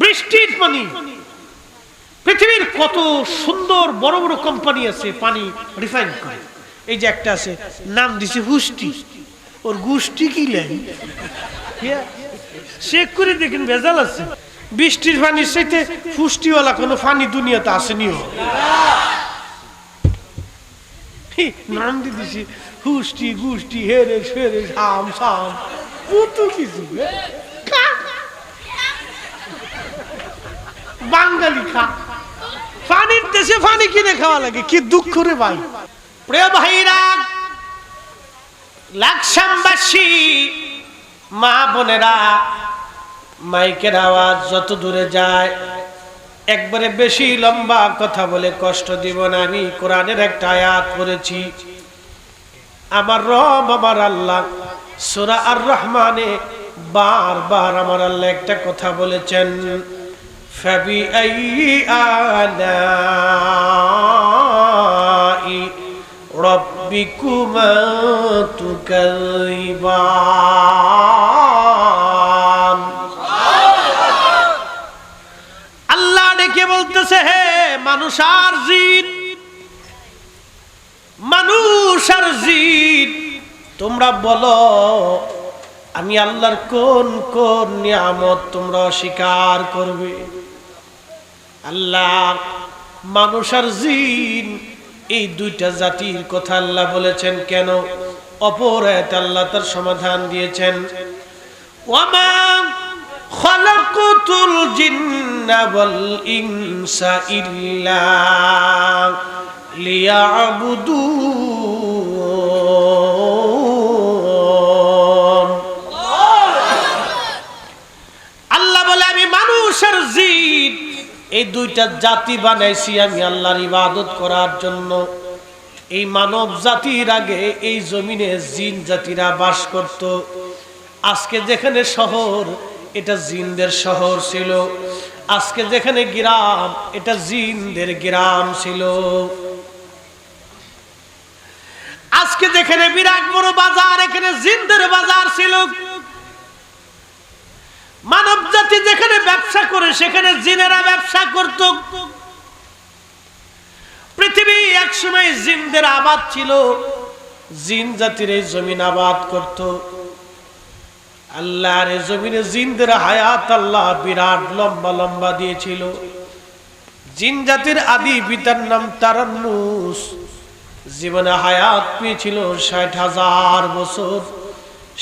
বৃষ্টির পানি। পৃথিবীর কত সুন্দর বড় বড় কোম্পানি আছে পানি রিফাইন করে। এই যে একটা আছে নাম দিছে হুষ্টি, ওর গুষ্টি কি লাগে চেক করে দেখেন ভেজাল আছে। বৃষ্টির পানির চাইতে পুষ্টিওয়ালা কোনো পানি দুনিয়াতে আসেনি। নাম দিয়ে দিছি হুষ্টি গুষ্টি হেরে সেরে সাম সাম কত কিছু। বাঙালি খা, পানির দেশে পানি কিনে খাওয়া লাগে, কি দুঃখ রে ভাই। প্রিয় ভাইরা, লাকসামবাসী মা বোনেরা, মাইকের আওয়াজ যত দূরে যায় একবারে বেশি লম্বা কথা বলে কষ্ট দিব না। আমি কোরআনের একটা আয়াত পড়েছি, আমার রব আমার আল্লাহ সূরা আর রহমানে বারবার আমার আল্লাহ একটা কথা বলেছেন, ফাবিআইয়ি আলাই রাব্বিকুমা তুকাযিবান। আল্লাহ ডেকে বলতেছে, হে মানুষ আর জিন, মানুষ আর জিন, তোমরা বলো আমি আল্লাহর কোন কোন নিয়ামত তোমরা অস্বীকার করবে। আল্লাহ মানুষ আর জিন এই দুইটা জাতির কথা আল্লাহ বলেছেন কেন? অপর আয়াতে আল্লাহ তার সমাধান দিয়েছেন, ওয়ামা খালাকুতুল জিন্না ওয়াল ইনসা ইল্লা লিয়াবুদুন। আল্লাহ বলে আমি মানুষ আর জিন এই দুইটা জাতি বানাইছি আমি আল্লাহর ইবাদত করার জন্য। এই মানব জাতির আগে এই জমিনে জিন জাতিরা বাস করত। আজকে যেখানে শহর এটা জিনদের শহর ছিল, আজকে যেখানে গ্রাম এটা জিনদের গ্রাম ছিল, আজকে যেখানে বিরাট বড় বাজার এখানে জিনদের বাজার ছিল। মানব জাতি যেখানে ব্যবসা করে সেখানে জিনেরা ব্যবসা করত। পৃথিবী একসময় জিনদের আবাদ ছিল, জিন জাতির এই জমিন আবাদ করত। আল্লাহর এই জমিনে জিনদের হায়াত আল্লাহ বিরাট লম্বা লম্বা দিয়েছিল। জিন জাতির আদি পিতার নাম তারান্নুস, জীবনে হায়াত পেয়েছিল ৬০,০০০ বছর।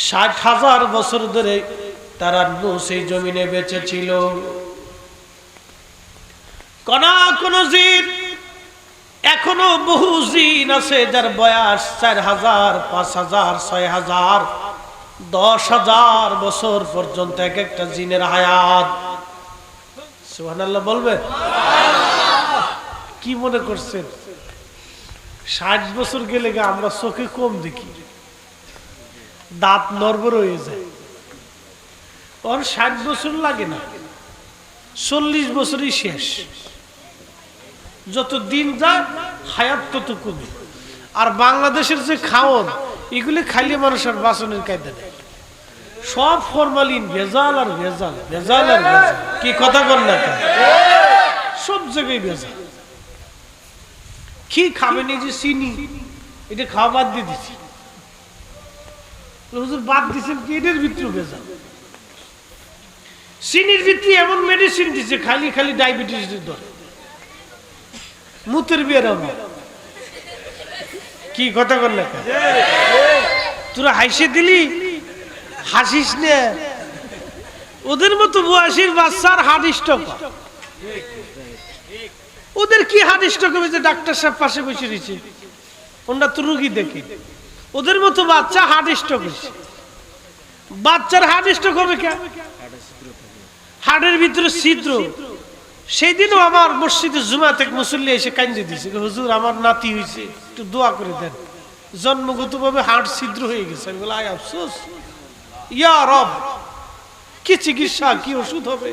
৬০,০০০ বছর ধরে তারান্নুস এই জমিনে বেঁচে ছিল। কোন জিন, এখনো বহু জিন আছে যার বয়স ৪,০০০, ৫,০০০, ৬,০০০, ১০,০০০ বছর পর্যন্ত এক একটা জিনের হায়াত। সুবহানাল্লাহ বলবে? কি মনে করছেন ৬০ বছর গেলে আমরা চোখে কম দেখি, দাঁত নড়বড় হয়ে যায়। ওর ৬০ বছর লাগে না, ৪০ বছরই শেষ। যত দিন যায় হায়াত তত কমে। আর বাংলাদেশের যে খাওন এগুলি খাইলে মানুষের বাসনের কায়দা নেই, সব ফরমালিন, ভেজাল আর ভেজাল, ভেজাল আর ভেজাল। কি কথা বল না, সব জায়গায় ভেজাল। কি খাবেন? এই যে চিনি, এটা খাওয়া বাদ দিয়ে দিচ্ছি। হুজুর বাদ দিচ্ছেন কি? এটার ভিতরে ভেজাল। চিনির ভিতরে এমন মেডিসিন দিচ্ছে খালি খালি ডায়াবেটিস ধরে, মুতের বিয়ের হবে। কি কথা বল না, তোরা হাসি দিলি, হাসিস না। ওদের মতো বয়সীর বাচ্চার হার্ট স্ট্রোক, ওদের কি হার্ট স্ট্রোক হবে যে ডাক্তার সাহেব পাশে বসে রয়েছে, ওরা তো রুগী দেখে। ওদের মতো বাচ্চা হার্ট স্ট্রোক হয়েছে। বাচ্চার হার্ট স্ট্রোক হবে কেন? হার্টের ভিতরে ছিদ্র। সেই দিনও আমার মসজিদে জুমাতে এক মুসল্লি এসে কান্দে দিয়েছে, হুজুর আমার নাতি হয়েছে, একটু দোয়া করে দেন, জন্মগতভাবে হার্ট ছিদ্র হয়ে গেছে। আমি বলি আয় আফসোস, ইয়া রব, কি চিকিৎসা, কি ওষুধ হবে,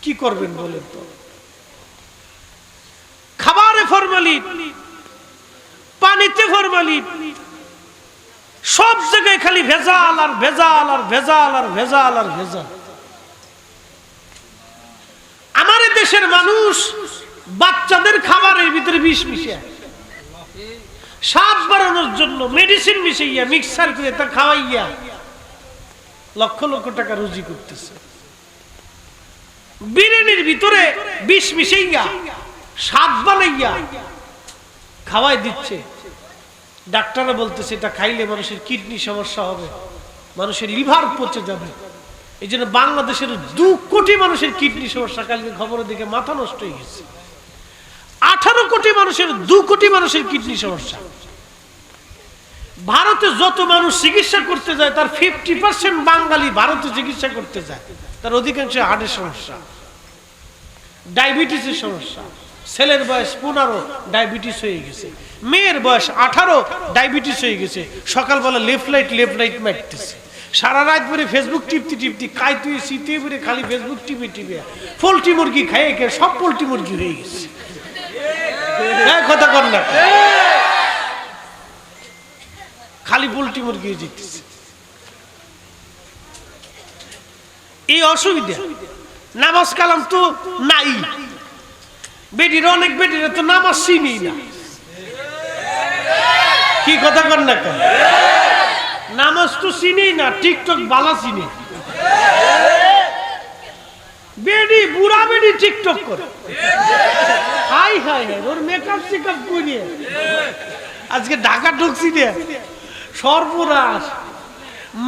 কি করবেন বলেন তো? খাবারে ফরমালিন, পানিতে ফরমালিন, সব জায়গায় খালি ভেজাল আর ভেজাল আর ভেজাল আর ভেজাল আর ভেজাল। মানুষ বাচ্চাদের খাবারের ভিতরে বিষ মিশিয়ে স্বাদ বাড়ানোর জন্য মেডিসিন মিশাইয়া মিক্সার করে তা খাওয়াইয়া লক্ষ লক্ষ টাকা রুজি করতেছে। বিরিয়ানির ভিতরে বিষ মিশাইয়া স্বাদ বানাইয়া খাওয়াই দিচ্ছে। ডাক্তাররা বলতেছে এটা খাইলে মানুষের কিডনি সমস্যা হবে, মানুষের লিভার পচে যাবে। এই জন্য বাংলাদেশের 2 কোটি মানুষের কিডনি সমস্যা, কালকে খবরের দিকে মাথা নষ্ট হয়ে গেছে। 18 কোটি মানুষের 2 কোটি মানুষের কিডনি সমস্যা। ভারতে যত মানুষ চিকিৎসা করতে যায় তার 50% বাঙালি ভারতে চিকিৎসা করতে যায়, তার অধিকাংশ হার্টের সমস্যা, ডায়াবেটিসের সমস্যা। ছেলের বয়স 15, ডায়াবেটিস হয়ে গেছে। মেয়ের বয়স 18, ডায়াবেটিস হয়ে গেছে। সকালবেলা লেফট লাইট মারতেছে, সারা রাত ধরে ফেসবুক টিপতে কাইতে শীতে ভরে খালি ফেসবুক টিপে পোল্ট্রি মুরগি খাইয়ে খেয়ে সব পোল্ট্রি মুরগি হয়ে গেছে। কথা কর না, খালি পোল্ট্রি মুরগি হয়ে যেতেছে। এই অসুবিধা। নামাজ কালাম তো নাই, বেটির অনেক বেটিরা তো নামাজ চিনি না। কি কথা কর না কেন? নামাজ তো চিনি না, টিকটক বালা চিনি। বেডি বুড়া বেডি টিকটক করে, হাই হাই হাই, ওর মেকআপ সিকআপ করিয়ে আজকে ঢাকা ঢুকছি রে, সর্বনাশ।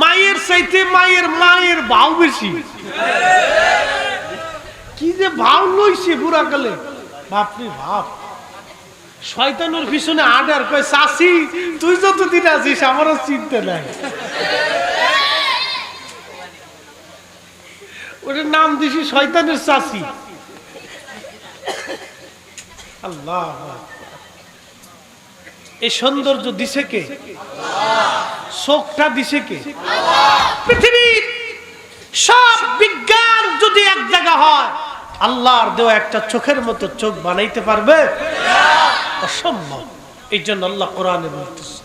মায়ের চাইতে মায়ের ভাও বেশি। কি যে ভাও লইছে বুড়া কালে, বাপরে বাপ। শয়তানের পিছনে আডার কয় চাচি তুই যতদিন আছিস আমারও চিনতে নাই। ওটার নাম দিছি শয়তানের চাচি। আল্লাহ, এই সৌন্দর্য দিছে কে? চোখটা দিছে কে? পৃথিবীর সব বিজ্ঞান যদি এক জায়গা হয়, আল্লাহর দেওয়া একটা চোখের মতো চোখ বানাইতে পারবে? অসম্ভব। এই জন্য আল্লাহ কোরআনে বলতেছে,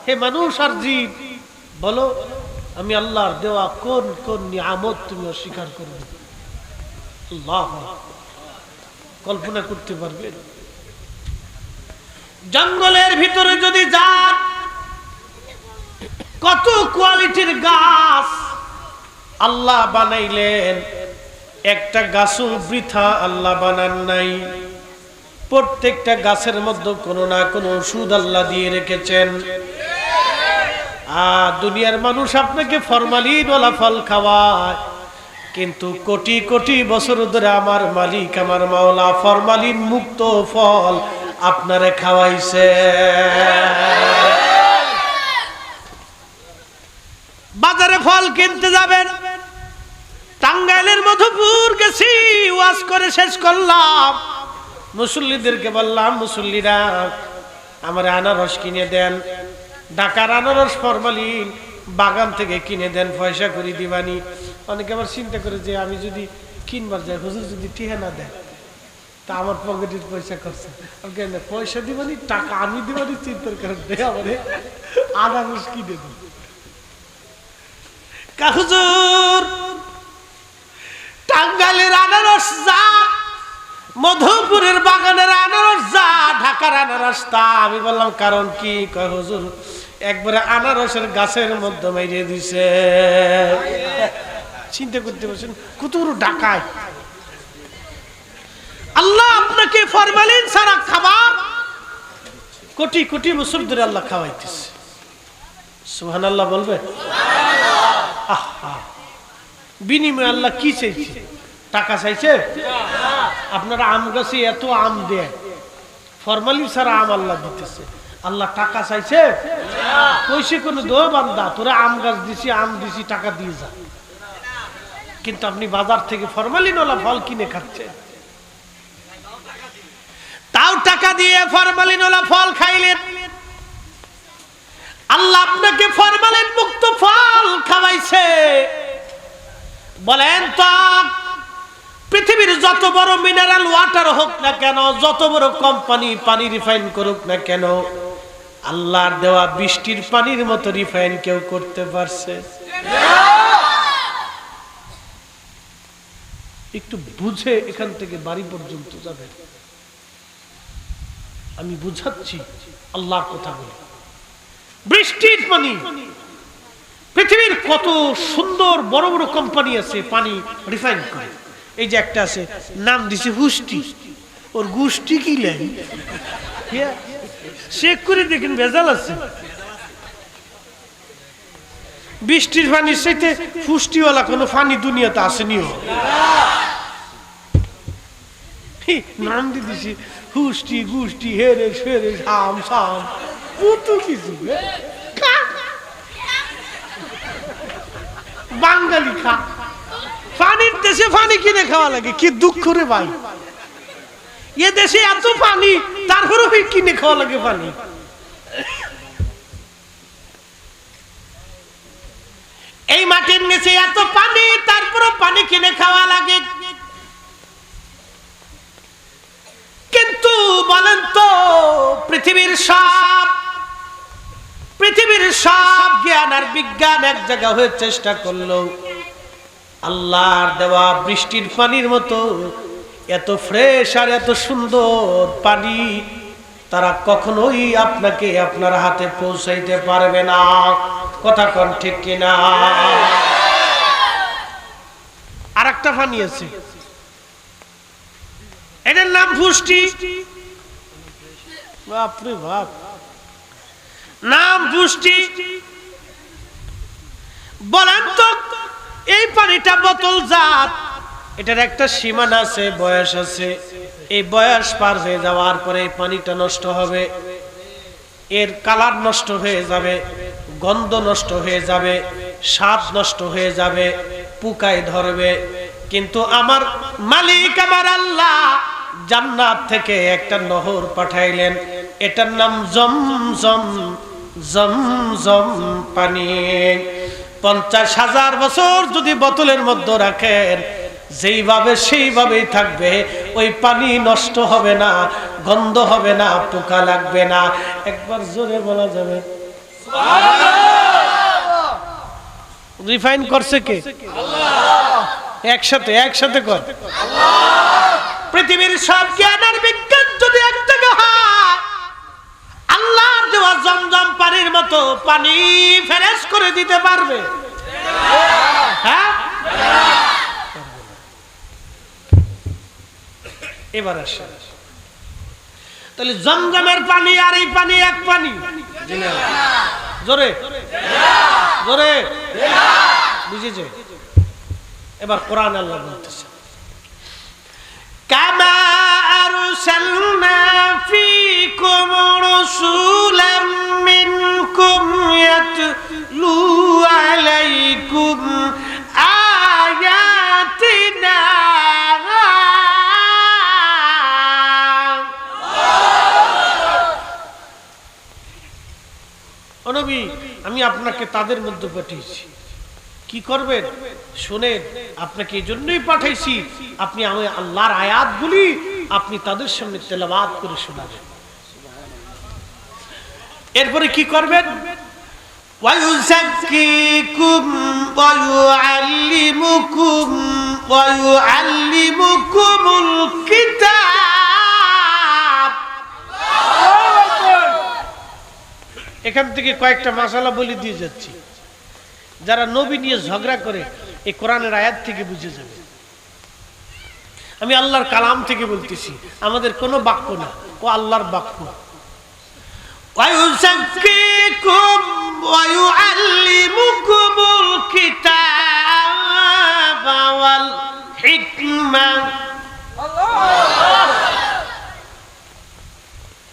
হে মানুষ আর জিন, বলো আমি আল্লাহর দেওয়া কোন কোন নিয়ামত তুমি অস্বীকার করবে? আল্লাহ, কল্পনা করতে পারবে? জঙ্গলের ভিতরে যদি যান, কত কোয়ালিটির গাছ আল্লাহ বানাইলেন, একটা গাছও বৃথা আল্লাহ বানান নাই। প্রত্যেকটা গাছের মধ্যে কোনো না কোনো ওষুধ আল্লাহ দিয়ে রেখেছেন। দুনিয়ার মানুষ আপনাকে ফরমালিন ওয়ালা ফল খাওয়ায়, কিন্তু কোটি কোটি বছর ধরে আমার মালিক আমার মাওলা ফরমালিন মুক্ত ফল আপনারে খাওয়াইছে। বাজারে ফল কিনতে যাবেন, টাঙ্গাইলের মধুপুর গেছি, ওয়াজ করে শেষ করলাম, মুসল্লিদেরকে বললাম মুসল্লিরা আমার আনারস কিনে দেন। ঢাকার আনারস ফরমালিন বাগান থেকে কিনে দেন, পয়সা করে দিবানি। অনেকে আবার চিন্তা করে যে আমি যদি কিনবার যাই, হুজুর যদি টিহা না দেয় তা আমার পকেটের পয়সা করছে, পয়সা দিবানি টাকা আমি দিবানি, চিন্তার কারণে আমারে আনারস কিনে দেব। হুজুর টাঙ্গাইলের আনারস যা, মধুপুরের বাগানের আনারস যা, ঢাকার আনারস তা। আমি বললাম কারণ কি? কয় হুজুর একবারে আনারসের গাছের মধ্যে মেরে দিছে। চিন্তা করতে পারছেন কত বড় ডাকায়। আল্লাহ আপনাকে ফরমালিন ছাড়া খাবার কোটি কোটি বছর ধরে আল্লাহ খাওয়াইতেছে। সুবহানাল্লাহ বলবে? বিনিময়ে আল্লাহ কি চাইছে? টাকা চাইছে? আপনারা আম গাছে এত আম দেন, ফরমালিন ছাড়া আম আল্লাহ দিতেছে। আল্লাহ টাকা চাইছে? কইছে কোন দো বান্দা তোরা আম গাছ দিছি, আম দিছি, টাকা দিয়ে যা। কিন্তু আপনি বাজার থেকে ফরমালিন ওলা ফল কিনে খাচ্ছেন, তাও টাকা দিয়ে ফরমালিন ওলা ফল খাইলেন। আল্লাহ আপনাকে ফরমালিন মুক্ত ফল খাওয়াইছে। বলেন তো পৃথিবীর যত বড় মিনারেল ওয়াটার হোক না কেন, যত বড় কোম্পানি পানি রিফাইন করুক না কেন, আল্লাহর দেওয়া বৃষ্টির পানির মতো রিফাইন কেউ করতে পারছে? একটু বুঝে এখান থেকে বাড়ি পর্যন্ত যাবে। আমি বুঝাচ্ছি, আল্লাহর কথা বলি। বৃষ্টির পানি, পৃথিবীর কত সুন্দর বড় বড় কোম্পানি আছে পানি রিফাইন করে। এই যে একটা আছে, নাম দিছে হুষ্টি, ওর গুষ্টি কি লাগে চেক করে দেখেন, ভেজাল আছে। বৃষ্টির পানির সাথে পুষ্টিওয়ালা কোনো পানি দুনিয়াতে আসেনিও। নাম দিয়ে দিছি হুষ্টি গুষ্টি হেরে ফেরে সাম সাম কত কিছু। বাঙালি খা, পানির দেশে পানি কিনে খাওয়া লাগে, কি দুঃখ রে ভাই। এ দেশে এত পানি, তারপরেও কিনে খাওয়া লাগে পানি। এই মাটির নিচে এত পানি, তারপরেও পানি কিনে খাওয়া লাগে। কিন্তু বলেন তো, পৃথিবীর সব জ্ঞান আর বিজ্ঞান এক জায়গা হয়ে চেষ্টা করলো, আল্লাহর দেওয়া বৃষ্টির পানির মতো এত ফ্রেশ আর এত সুন্দর পানি তারা কখনোই আপনাকে আপনার হাতে পৌঁছাইতে পারবে না। কথা কোন ঠিক কিনা? আর একটা পানি আছে, এটার নাম পুষ্টি। বাপরে বাপ, নাম পুষ্টি। বলেন তো, এই পানিটা বোতল জাত, এটার একটা সীমানা আছে, বয়স আছে। এই বয়স পার হয়ে যাওয়ার পরে এই পানিটা নষ্ট হবে, এর কালার নষ্ট হয়ে যাবে, গন্ধ নষ্ট হয়ে যাবে, স্বাদ নষ্ট হয়ে যাবে, পোকায় ধরবে। কিন্তু আমার মালিক, আমার আল্লাহ জান্নাত থেকে একটা নহর পাঠাইলেন, এটার নাম জমজম। জমজম পানি 50,000 বছর যদি বোতলের মধ্যে রাখেন, যেইভাবে সেইভাবেই থাকবে। ওই পানি নষ্ট হবে না, গন্ধ হবে না, পোকা লাগবে না। একবার জোরে বলা যাবে সুবহানাল্লাহ। রিফাইন করছে কে? আল্লাহ। একসাথে কর আল্লাহ। পৃথিবীর সব জ্ঞান আর বিজ্ঞান যদি এক জায়গা হয়, আল্লাহর দেওয়া জমজম পানির মতো পানি ফ্রেশ করে দিতে পারবে? হ্যাঁ, এবার আসে। তাহলে জমজমের পানি আর এই পানি এক পানি? জোরে জোরে বুঝেছে? এবার কোরআন আল্লাহ বলতেছে, কামা আরসালনা ফীকুম রাসূলাম মিনকুম ইয়াতলু আলাইকুম আয়াতিনা। ও নবী, আমি আপনাকে তাদের মধ্যে পাঠিয়েছি, কি করবেন শুনেন। আপনাকে এই জন্যই পাঠাইছি, আপনি আমি আল্লাহর আয়াতগুলি আপনি তাদের সামনে তেলাওয়াত করে শোনাবেন। এরপরে কি করবেন? ওয়ায়ুযাক্কিকুম ওয়ায়ুআল্লিমুকুমুল কিতাব। এখান থেকে কয়েকটা মাসালা বলে দিয়ে যাচ্ছি, যারা নবী নিয়ে ঝগড়া করে এই কোরআনের আয়াত থেকে বুঝে যাবে। আমি আল্লাহর কালাম থেকে বলতেছি, আমাদের কোনো বাক্য না, ও আল্লাহর বাক্য। ওয়ায়ুযাক্কিকুম ওয়ায়ুআল্লিমুকুমুল কিতাবা ওয়াল হিকমা।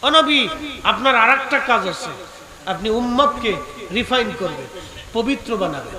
ও নবী, আপনার আরেকটা কাজ আছে, আপনি উম্মতকে রিফাইন করবেন, পবিত্র বানাবেন।